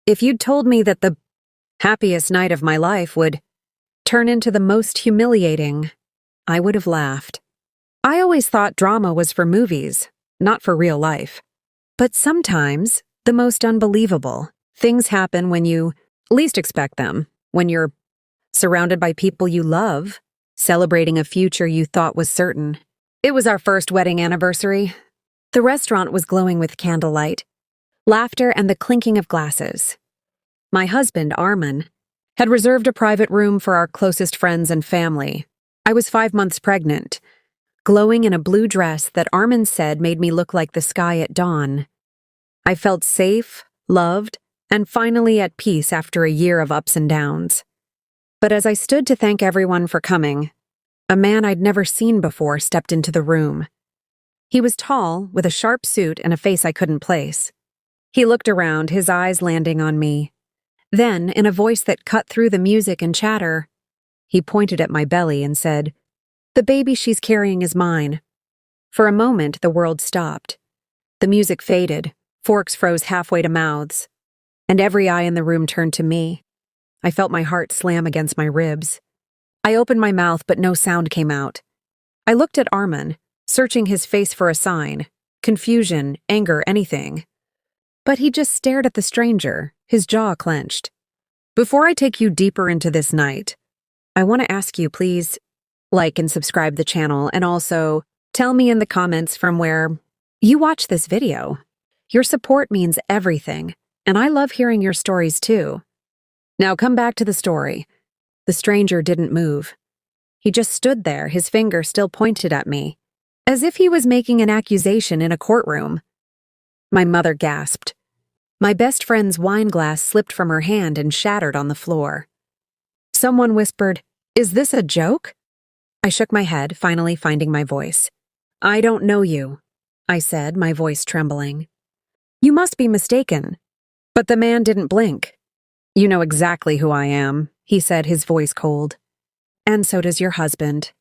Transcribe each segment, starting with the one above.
If you'd told me that the happiest night of my life would turn into the most humiliating, I would have laughed. I always thought drama was for movies, not for real life. But sometimes, the most unbelievable things happen when you least expect them, when you're surrounded by people you love, celebrating a future you thought was certain. It was our first wedding anniversary. The restaurant was glowing with candlelight, laughter, and the clinking of glasses. My husband, Armin, had reserved a private room for our closest friends and family. I was 5 months pregnant, glowing in a blue dress that Armin said made me look like the sky at dawn. I felt safe, loved, and finally at peace after a year of ups and downs. But as I stood to thank everyone for coming, a man I'd never seen before stepped into the room. He was tall, with a sharp suit and a face I couldn't place. He looked around, his eyes landing on me. Then, in a voice that cut through the music and chatter, he pointed at my belly and said, "The baby she's carrying is mine." For a moment, the world stopped. The music faded, forks froze halfway to mouths, and every eye in the room turned to me. I felt my heart slam against my ribs. I opened my mouth, but no sound came out. I looked at Armin, searching his face for a sign, confusion, anger, anything. But he just stared at the stranger, his jaw clenched. Before I take you deeper into this night, I want to ask you, please, like and subscribe the channel, and also tell me in the comments from where you watch this video. Your support means everything, and I love hearing your stories too. Now come back to the story. The stranger didn't move. He just stood there, his finger still pointed at me, as if he was making an accusation in a courtroom. My mother gasped. My best friend's wine glass slipped from her hand and shattered on the floor. Someone whispered, "Is this a joke?" I shook my head, finally finding my voice. "I don't know you," I said, my voice trembling. "You must be mistaken." But the man didn't blink. "You know exactly who I am," he said, his voice cold. "And so does your husband."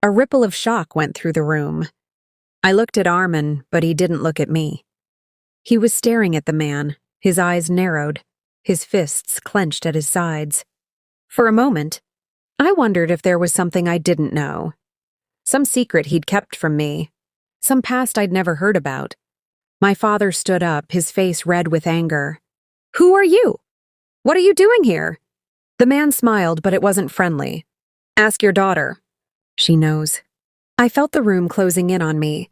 A ripple of shock went through the room. I looked at Armin, but he didn't look at me. He was staring at the man, his eyes narrowed, his fists clenched at his sides. For a moment, I wondered if there was something I didn't know. Some secret he'd kept from me. Some past I'd never heard about. My father stood up, his face red with anger. "Who are you? What are you doing here?" The man smiled, but it wasn't friendly. "Ask your daughter. She knows." I felt the room closing in on me.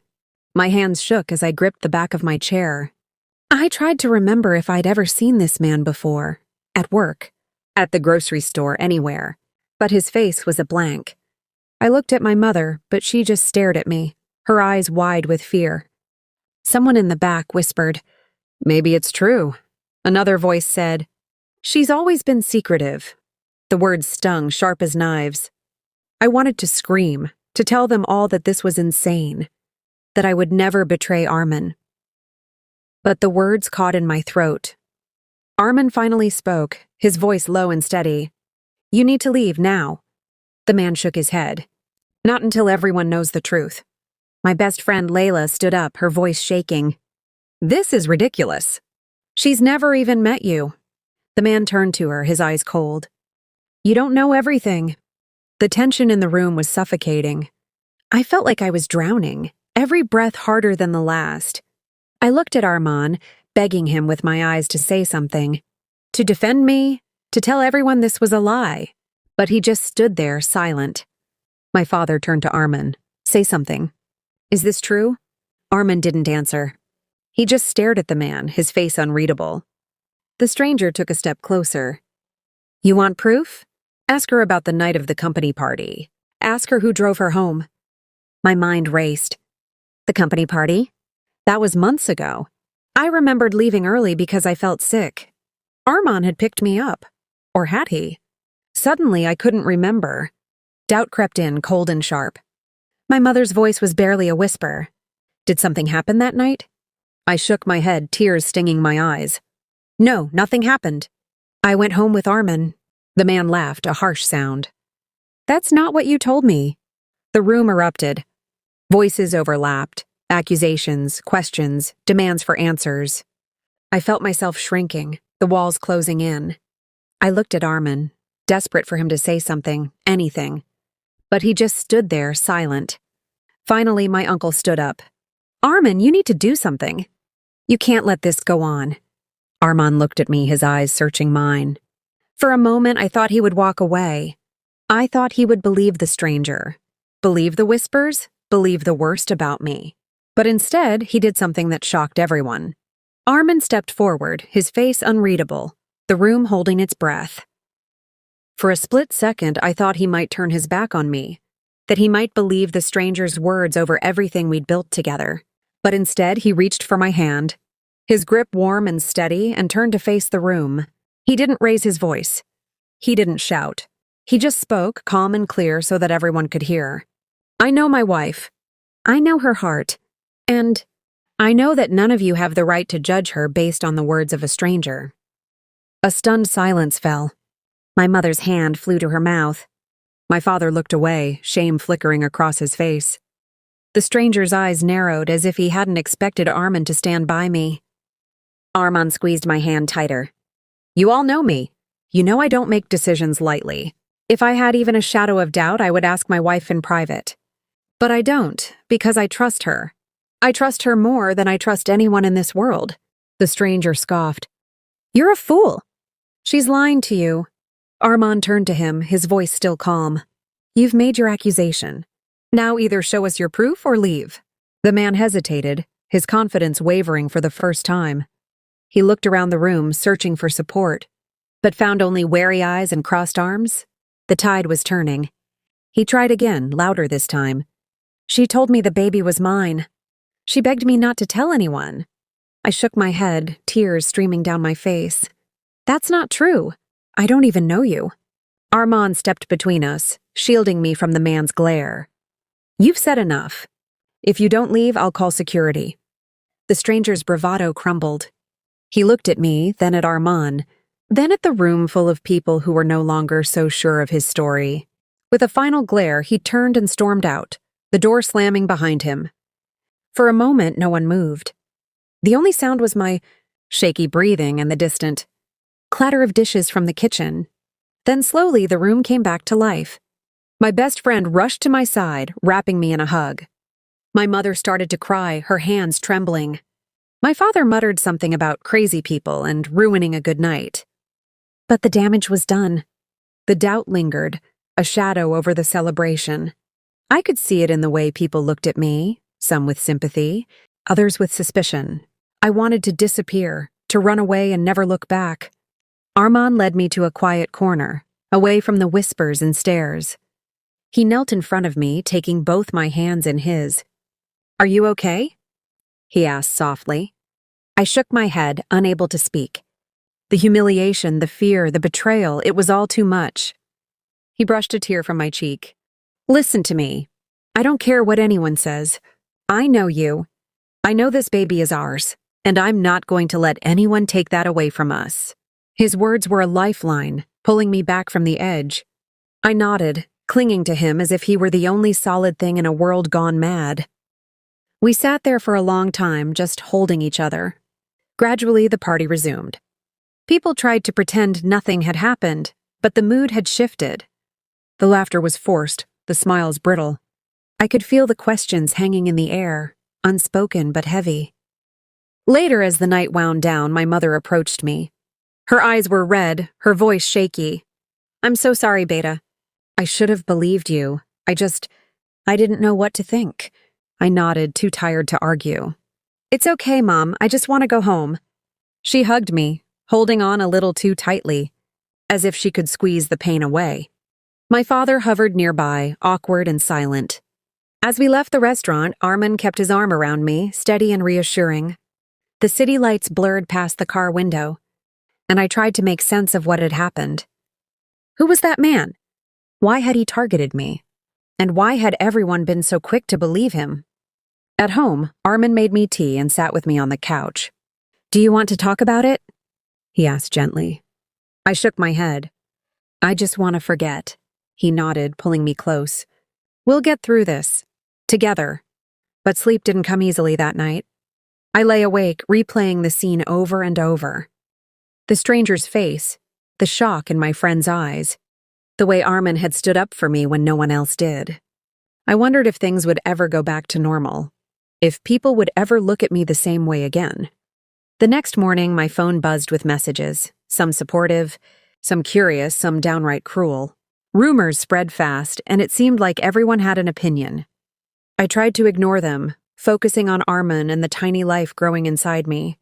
My hands shook as I gripped the back of my chair. I tried to remember if I'd ever seen this man before, at work, at the grocery store, anywhere, but his face was a blank. I looked at my mother, but she just stared at me, her eyes wide with fear. Someone in the back whispered, "Maybe it's true." Another voice said, "She's always been secretive." The words stung, sharp as knives. I wanted to scream, to tell them all that this was insane, that I would never betray Armin. But the words caught in my throat. Armin finally spoke, his voice low and steady. "You need to leave now." The man shook his head. "Not until everyone knows the truth." My best friend Layla stood up, her voice shaking. "This is ridiculous. She's never even met you." The man turned to her, his eyes cold. "You don't know everything." The tension in the room was suffocating. I felt like I was drowning, every breath harder than the last. I looked at Armin, begging him with my eyes to say something, to defend me, to tell everyone this was a lie. But he just stood there, silent. My father turned to Armin. "Say something. Is this true?" Armin didn't answer. He just stared at the man, his face unreadable. The stranger took a step closer. "You want proof? Ask her about the night of the company party. Ask her who drove her home." My mind raced. The company party? That was months ago. I remembered leaving early because I felt sick. Armin had picked me up. Or had he? Suddenly, I couldn't remember. Doubt crept in, cold and sharp. My mother's voice was barely a whisper. "Did something happen that night?" I shook my head, tears stinging my eyes. "No, nothing happened. I went home with Armin." The man laughed, a harsh sound. "That's not what you told me." The room erupted. Voices overlapped. Accusations, questions, demands for answers. I felt myself shrinking, the walls closing in. I looked at Armin, desperate for him to say something, anything. But he just stood there, silent. Finally, my uncle stood up. "Armin, you need to do something. You can't let this go on." Armand looked at me, his eyes searching mine. For a moment, I thought he would walk away. I thought he would believe the stranger. Believe the whispers, believe the worst about me. But instead, he did something that shocked everyone. Armand stepped forward, his face unreadable, the room holding its breath. For a split second, I thought he might turn his back on me, that he might believe the stranger's words over everything we'd built together. But instead, he reached for my hand, his grip warm and steady, and turned to face the room. He didn't raise his voice. He didn't shout. He just spoke, calm and clear, so that everyone could hear. "I know my wife. I know her heart. And I know that none of you have the right to judge her based on the words of a stranger." A stunned silence fell. My mother's hand flew to her mouth. My father looked away, shame flickering across his face. The stranger's eyes narrowed as if he hadn't expected Armand to stand by me. Armand squeezed my hand tighter. "You all know me. You know I don't make decisions lightly. If I had even a shadow of doubt, I would ask my wife in private. But I don't, because I trust her. I trust her more than I trust anyone in this world." The stranger scoffed. "You're a fool. She's lying to you." Armand turned to him, his voice still calm. "You've made your accusation. Now either show us your proof or leave." The man hesitated, his confidence wavering for the first time. He looked around the room, searching for support, but found only wary eyes and crossed arms. The tide was turning. He tried again, louder this time. "She told me the baby was mine. She begged me not to tell anyone." I shook my head, tears streaming down my face. "That's not true. I don't even know you." Armand stepped between us, shielding me from the man's glare. "You've said enough. If you don't leave, I'll call security." The stranger's bravado crumbled. He looked at me, then at Armand, then at the room full of people who were no longer so sure of his story. With a final glare, he turned and stormed out, the door slamming behind him. For a moment, no one moved. The only sound was my shaky breathing and the distant clatter of dishes from the kitchen. Then slowly, the room came back to life. My best friend rushed to my side, wrapping me in a hug. My mother started to cry, her hands trembling. My father muttered something about crazy people and ruining a good night. But the damage was done. The doubt lingered, a shadow over the celebration. I could see it in the way people looked at me, some with sympathy, others with suspicion. I wanted to disappear, to run away and never look back. Armand led me to a quiet corner, away from the whispers and stares. He knelt in front of me, taking both my hands in his. "Are you okay?" he asked softly. I shook my head, unable to speak. The humiliation, the fear, the betrayal, it was all too much. He brushed a tear from my cheek. "Listen to me. I don't care what anyone says. I know you. I know this baby is ours, and I'm not going to let anyone take that away from us." His words were a lifeline, pulling me back from the edge. I nodded, clinging to him as if he were the only solid thing in a world gone mad. We sat there for a long time, just holding each other. Gradually, the party resumed. People tried to pretend nothing had happened, but the mood had shifted. The laughter was forced, the smiles brittle. I could feel the questions hanging in the air, unspoken but heavy. Later, as the night wound down, my mother approached me. Her eyes were red, her voice shaky. "I'm so sorry, Beta. I should have believed you. I didn't know what to think." I nodded, too tired to argue. "It's okay, Mom. I just want to go home." She hugged me, holding on a little too tightly, as if she could squeeze the pain away. My father hovered nearby, awkward and silent. As we left the restaurant, Armand kept his arm around me, steady and reassuring. The city lights blurred past the car window, and I tried to make sense of what had happened. Who was that man? Why had he targeted me? And why had everyone been so quick to believe him? At home, Armand made me tea and sat with me on the couch. "Do you want to talk about it?" he asked gently. I shook my head. "I just want to forget." He nodded, pulling me close. "We'll get through this. Together." But sleep didn't come easily that night. I lay awake, replaying the scene over and over. The stranger's face, the shock in my friend's eyes, the way Armin had stood up for me when no one else did. I wondered if things would ever go back to normal, if people would ever look at me the same way again. The next morning, my phone buzzed with messages, some supportive, some curious, some downright cruel. Rumors spread fast, and it seemed like everyone had an opinion. I tried to ignore them, focusing on Armin and the tiny life growing inside me.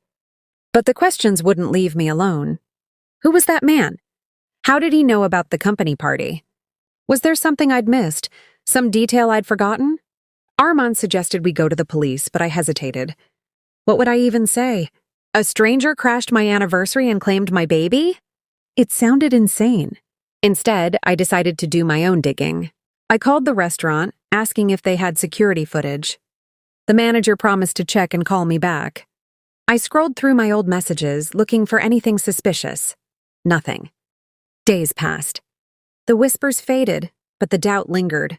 But the questions wouldn't leave me alone. Who was that man? How did he know about the company party? Was there something I'd missed, some detail I'd forgotten? Armand suggested we go to the police, but I hesitated. What would I even say? A stranger crashed my anniversary and claimed my baby? It sounded insane. Instead, I decided to do my own digging. I called the restaurant, asking if they had security footage. The manager promised to check and call me back. I scrolled through my old messages, looking for anything suspicious. Nothing. Days passed. The whispers faded, but the doubt lingered.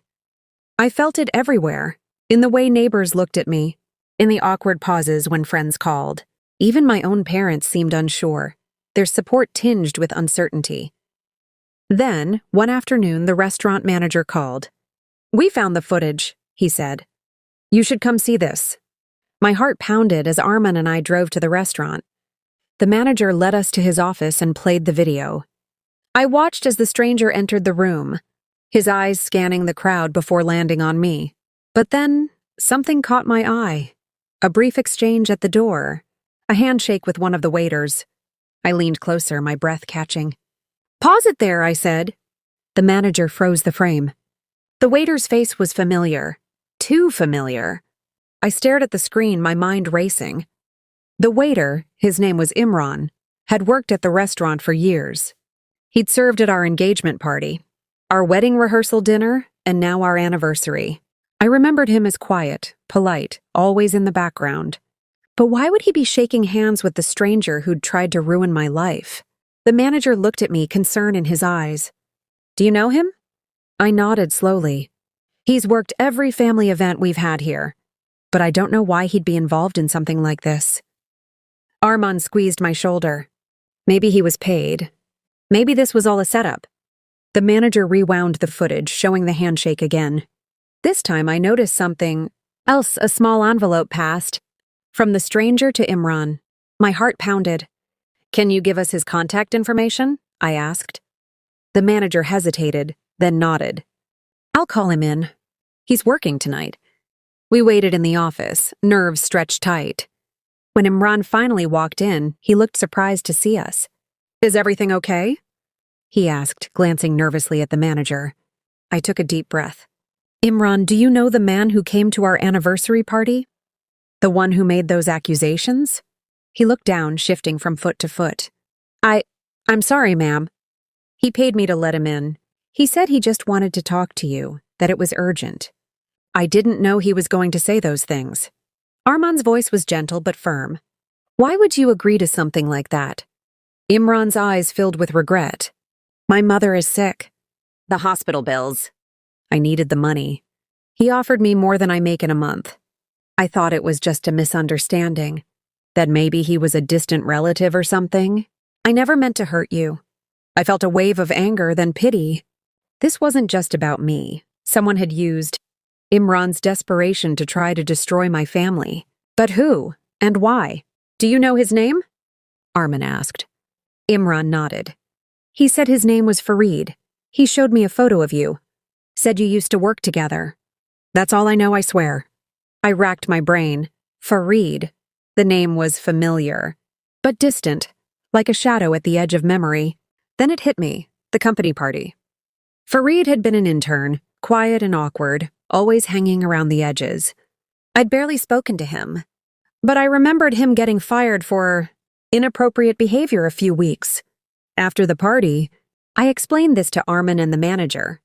I felt it everywhere, in the way neighbors looked at me, in the awkward pauses when friends called. Even my own parents seemed unsure, their support tinged with uncertainty. Then, one afternoon, the restaurant manager called. "We found the footage," he said. "You should come see this." My heart pounded as Armin and I drove to the restaurant. The manager led us to his office and played the video. I watched as the stranger entered the room, his eyes scanning the crowd before landing on me. But then, something caught my eye. A brief exchange at the door. A handshake with one of the waiters. I leaned closer, my breath catching. "Pause it there," I said. The manager froze the frame. The waiter's face was familiar. Too familiar. I stared at the screen, my mind racing. The waiter, his name was Imran, had worked at the restaurant for years. He'd served at our engagement party, our wedding rehearsal dinner, and now our anniversary. I remembered him as quiet, polite, always in the background. But why would he be shaking hands with the stranger who'd tried to ruin my life? The manager looked at me, concern in his eyes. "Do you know him?" I nodded slowly. "He's worked every family event we've had here, but I don't know why he'd be involved in something like this." Armand squeezed my shoulder. Maybe he was paid. Maybe this was all a setup. The manager rewound the footage, showing the handshake again. This time I noticed something else. A small envelope passed. From the stranger to Imran. My heart pounded. "Can you give us his contact information?" I asked. The manager hesitated, then nodded. "I'll call him in. He's working tonight." We waited in the office, nerves stretched tight. When Imran finally walked in, he looked surprised to see us. "Is everything okay?" he asked, glancing nervously at the manager. I took a deep breath. "Imran, do you know the man who came to our anniversary party? The one who made those accusations?" He looked down, shifting from foot to foot. I'm sorry, ma'am." He paid me to let him in. He said he just wanted to talk to you, that it was urgent. I didn't know he was going to say those things. Armand's voice was gentle but firm. "Why would you agree to something like that?" Imran's eyes filled with regret. "My mother is sick. The hospital bills." I needed the money. He offered me more than I make in a month. I thought it was just a misunderstanding, that maybe he was a distant relative or something. "I never meant to hurt you." I felt a wave of anger, then pity. This wasn't just about me. Someone had used Imran's desperation to try to destroy my family. But who? And why? "Do you know his name?" Armin asked. Imran nodded. "He said his name was Farid. He showed me a photo of you. Said you used to work together." "That's all I know, I swear." I racked my brain. Farid. The name was familiar, but distant, like a shadow at the edge of memory. Then it hit me, the company party. Farid had been an intern, quiet and awkward, always hanging around the edges. I'd barely spoken to him, but I remembered him getting fired for inappropriate behavior a few weeks. After the party, I explained this to Armin and the manager.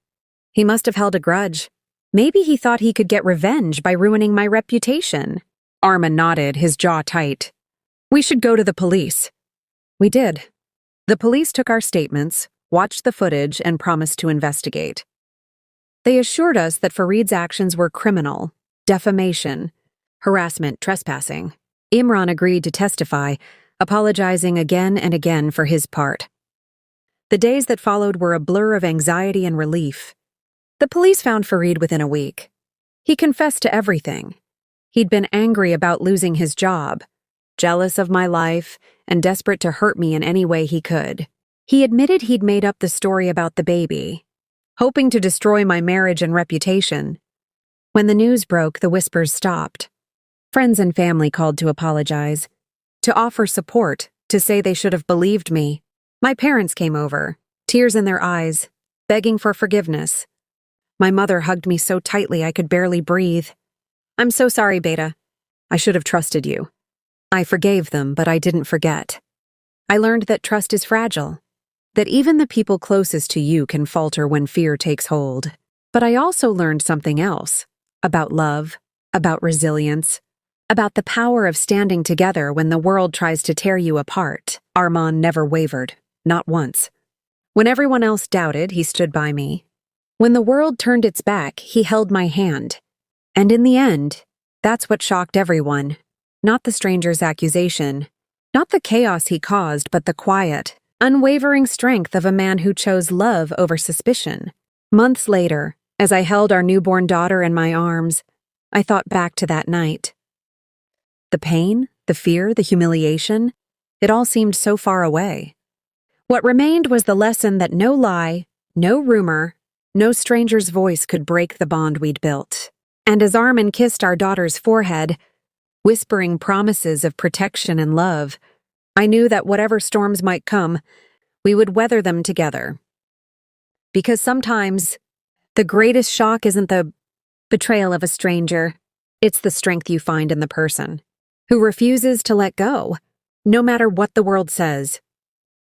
He must have held a grudge. Maybe he thought he could get revenge by ruining my reputation. Armin nodded, his jaw tight. "We should go to the police." We did. The police took our statements, watched the footage, and promised to investigate. They assured us that Farid's actions were criminal, defamation, harassment, trespassing. Imran agreed to testify, apologizing again and again for his part. The days that followed were a blur of anxiety and relief. The police found Fareed within a week. He confessed to everything. He'd been angry about losing his job, jealous of my life, and desperate to hurt me in any way he could. He admitted he'd made up the story about the baby, hoping to destroy my marriage and reputation. When the news broke, the whispers stopped. Friends and family called to apologize, to offer support, to say they should have believed me. My parents came over, tears in their eyes, begging for forgiveness. My mother hugged me so tightly I could barely breathe. "I'm so sorry, Beta. I should have trusted you." I forgave them, but I didn't forget. I learned that trust is fragile, that even the people closest to you can falter when fear takes hold. But I also learned something else, about love, about resilience, about the power of standing together when the world tries to tear you apart. Armand never wavered, not once. When everyone else doubted, he stood by me. When the world turned its back, he held my hand. And in the end, that's what shocked everyone. Not the stranger's accusation, not the chaos he caused, but the quiet, unwavering strength of a man who chose love over suspicion. Months later, as I held our newborn daughter in my arms, I thought back to that night. The pain, the fear, the humiliation, it all seemed so far away. What remained was the lesson that no lie, no rumor, no stranger's voice could break the bond we'd built. And as Armin kissed our daughter's forehead, whispering promises of protection and love, I knew that whatever storms might come, we would weather them together. Because sometimes, the greatest shock isn't the betrayal of a stranger, it's the strength you find in the person who refuses to let go, no matter what the world says.